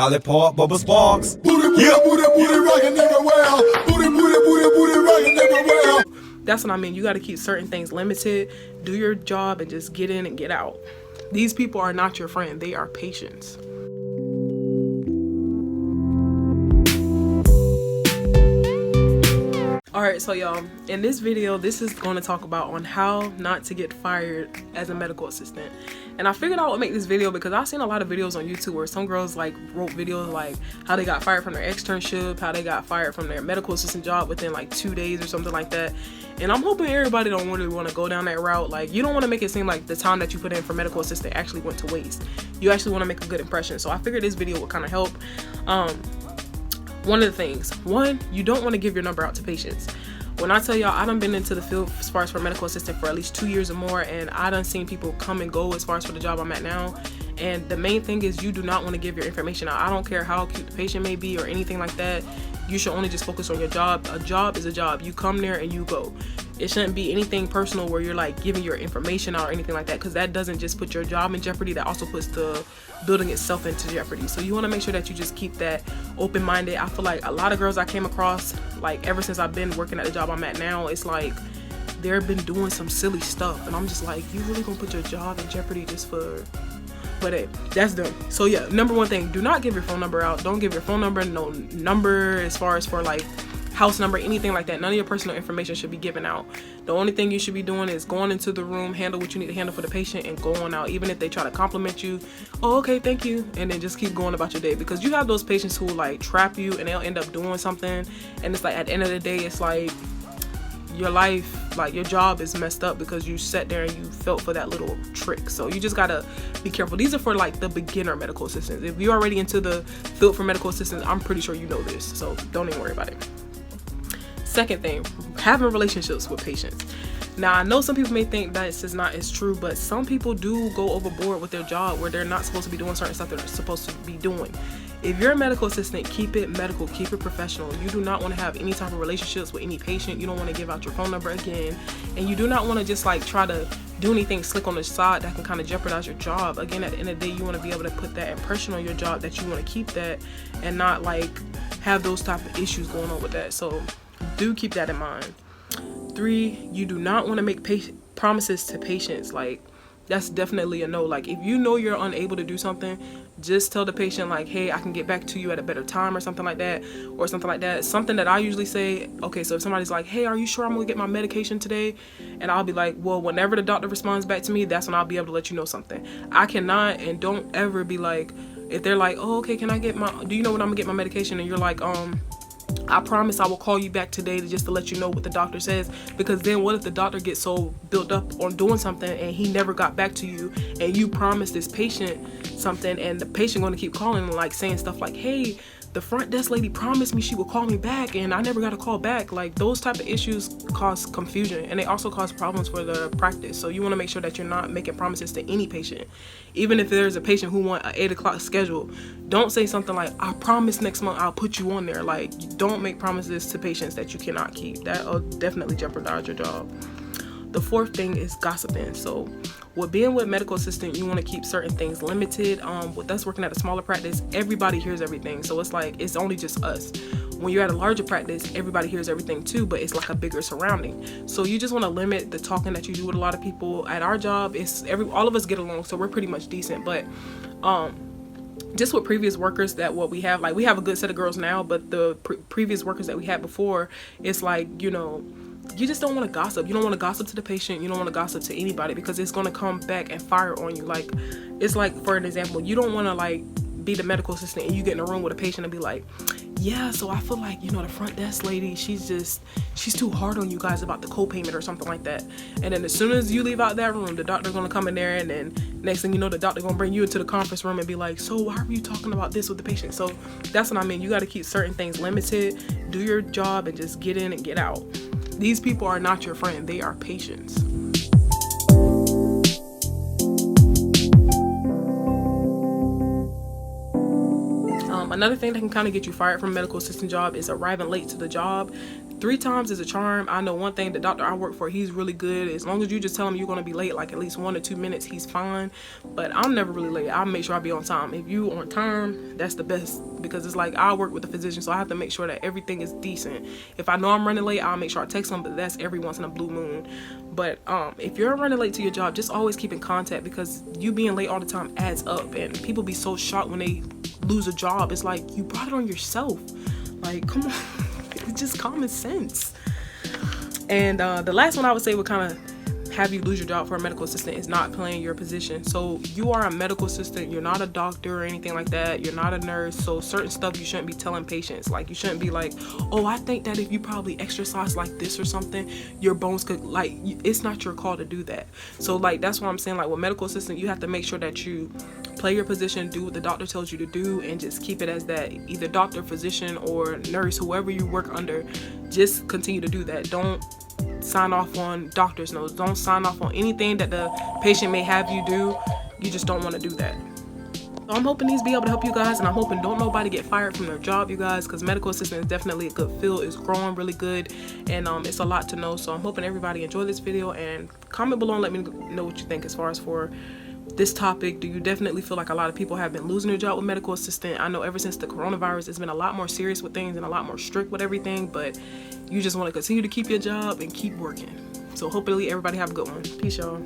Scarlet Park, Bubba Sparks. Booty, booty, booty, booty, rockin' everywhere. Booty, booty, booty, booty, rockin' everywhere. That's what I mean. You got to keep certain things limited. Do your job and just get in and get out. These people are not your friend. They are patients. Alright, so y'all, in this video, this is going to talk about on how not to get fired as a medical assistant. And I figured I would make this video because I've seen a lot of videos on YouTube where some girls like wrote videos like how they got fired from their externship, how they got fired from their medical assistant job within like 2 days or something like that. And I'm hoping everybody don't really want to go down that route. Like, you don't want to make it seem like the time that you put in for medical assistant actually went to waste. You actually want to make a good impression. So I figured this video would kind of help. One of the things, you don't want to give your number out to patients. When I tell y'all, I done been into the field as far as for medical assistant for at least 2 years or more, and I done seen people come and go as far as for the job I'm at now. And the main thing is you do not want to give your information out. I don't care how cute the patient may be or anything like that. You should only just focus on your job. A job is a job. You come there and you go. It shouldn't be anything personal where you're like giving your information out or anything like that, because that doesn't just put your job in jeopardy, that also puts the building itself into jeopardy. So you want to make sure that you just keep that open-minded. I feel like a lot of girls I came across, like ever since I've been working at the job I'm at now, it's like they've been doing some silly stuff, and I'm just like, you really gonna put your job in jeopardy just for... But hey, that's them. So yeah, number one thing, do not give your phone number out. Don't give your phone number, no number as far as for like house number, anything like that. None of your personal information should be given out. The only thing you should be doing is going into the room, handle what you need to handle for the patient, and going out. Even if they try to compliment you, oh, okay, thank you, and then just keep going about your day. Because you have those patients who like trap you and they'll end up doing something, and it's like at the end of the day, it's like your life, like your job is messed up because you sat there and you felt for that little trick. So you just gotta be careful. These are for like the beginner medical assistants. If you're already into the field for medical assistants, I'm pretty sure you know this, so don't even worry about it. Second thing, having relationships with patients. Now, I know some people may think that this is not as true, but some people do go overboard with their job where they're not supposed to be doing certain stuff they're supposed to be doing. If you're a medical assistant, keep it medical, keep it professional. You do not want to have any type of relationships with any patient. You don't want to give out your phone number again. And you do not want to just like try to do anything slick on the side that can kind of jeopardize your job. Again, at the end of the day, you want to be able to put that impression on your job that you want to keep that and not like have those type of issues going on with that. So do keep that in mind. 3, you do not want to make promises to patients. Like, that's definitely a no. Like, if you know you're unable to do something, just tell the patient like, hey, I can get back to you at a better time or something like that, or something like that. Something that I usually say, okay, so if somebody's like, hey, are you sure I'm gonna get my medication today? And I'll be like, well, whenever the doctor responds back to me, that's when I'll be able to let you know something. I cannot, and don't ever be like, if they're like, oh, okay, can I get my, do you know when I'm gonna get my medication? And you're like, I promise I will call you back today just to let you know what the doctor says. Because then what if the doctor gets so built up on doing something and he never got back to you, and you promised this patient something, and the patient going to keep calling and like saying stuff like, hey, the front desk lady promised me she would call me back and I never got a call back. Like, those type of issues cause confusion, and they also cause problems for the practice. So you want to make sure that you're not making promises to any patient. Even if there's a patient who want an 8 o'clock schedule, don't say something like, I promise next month I'll put you on there. Like, don't make promises to patients that you cannot keep. That'll definitely jeopardize your job. The 4th thing is gossiping. So with being with medical assistant, you want to keep certain things limited. With us working at a smaller practice, everybody hears everything. So it's like, it's only just us. When you're at a larger practice, everybody hears everything too, but it's like a bigger surrounding. So you just want to limit the talking that you do with a lot of people. At our job, all of us get along, so we're pretty much decent. But just with previous workers that what we have, like we have a good set of girls now, but the previous workers that we had before, it's like, you know, you just don't want to gossip. You don't want to gossip to the patient. You don't want to gossip to anybody, because it's going to come back and fire on you. Like, it's like, for an example, you don't want to like be the medical assistant and you get in a room with a patient and be like, yeah, so I feel like, you know, the front desk lady, she's too hard on you guys about the co-payment or something like that. And then as soon as you leave out that room, the doctor's going to come in there, and then next thing you know, the doctor going to bring you into the conference room and be like, so why are you talking about this with the patient? So that's what I mean. You got to keep certain things limited, do your job, and just get in and get out. These people are not your friend. They are patients. Another thing that can kind of get you fired from a medical assistant job is arriving late to the job. 3 times is a charm. I know one thing, the doctor I work for, he's really good. As long as you just tell him you're going to be late like at least 1 or 2 minutes, he's fine. But I'm never really late. I'll make sure I be on time. If you on time, that's the best, because it's like I work with a physician, so I have to make sure that everything is decent. If I know I'm running late, I'll make sure I text him, but that's every once in a blue moon. But if you're running late to your job, just always keep in contact, because you being late all the time adds up, and people be so shocked when they lose a job. It's like, you brought it on yourself. Like, come on. It's just common sense. And the last one I would say would kind of have you lose your job for a medical assistant is not playing your position. So you are a medical assistant, you're not a doctor or anything like that, you're not a nurse, so certain stuff you shouldn't be telling patients. Like, you shouldn't be like, oh, I think that if you probably exercise like this or something, your bones could, like, it's not your call to do that. So like, that's what I'm saying, like with medical assistant, you have to make sure that you play your position, do what the doctor tells you to do, and just keep it as that. Either doctor, physician, or nurse, whoever you work under, just continue to do that. Don't sign off on doctor's notes. Don't sign off on anything that the patient may have you do. You just don't want to do that. So I'm hoping these be able to help you guys, and I'm hoping don't nobody get fired from their job, you guys, because medical assistant is definitely a good field. It's growing really good, and it's a lot to know. So I'm hoping everybody enjoy this video, and comment below and let me know what you think as far as for this topic. Do you definitely feel like a lot of people have been losing their job with medical assistant? I know ever since the coronavirus, it's been a lot more serious with things and a lot more strict with everything, but you just want to continue to keep your job and keep working. So hopefully everybody have a good one. Peace, y'all.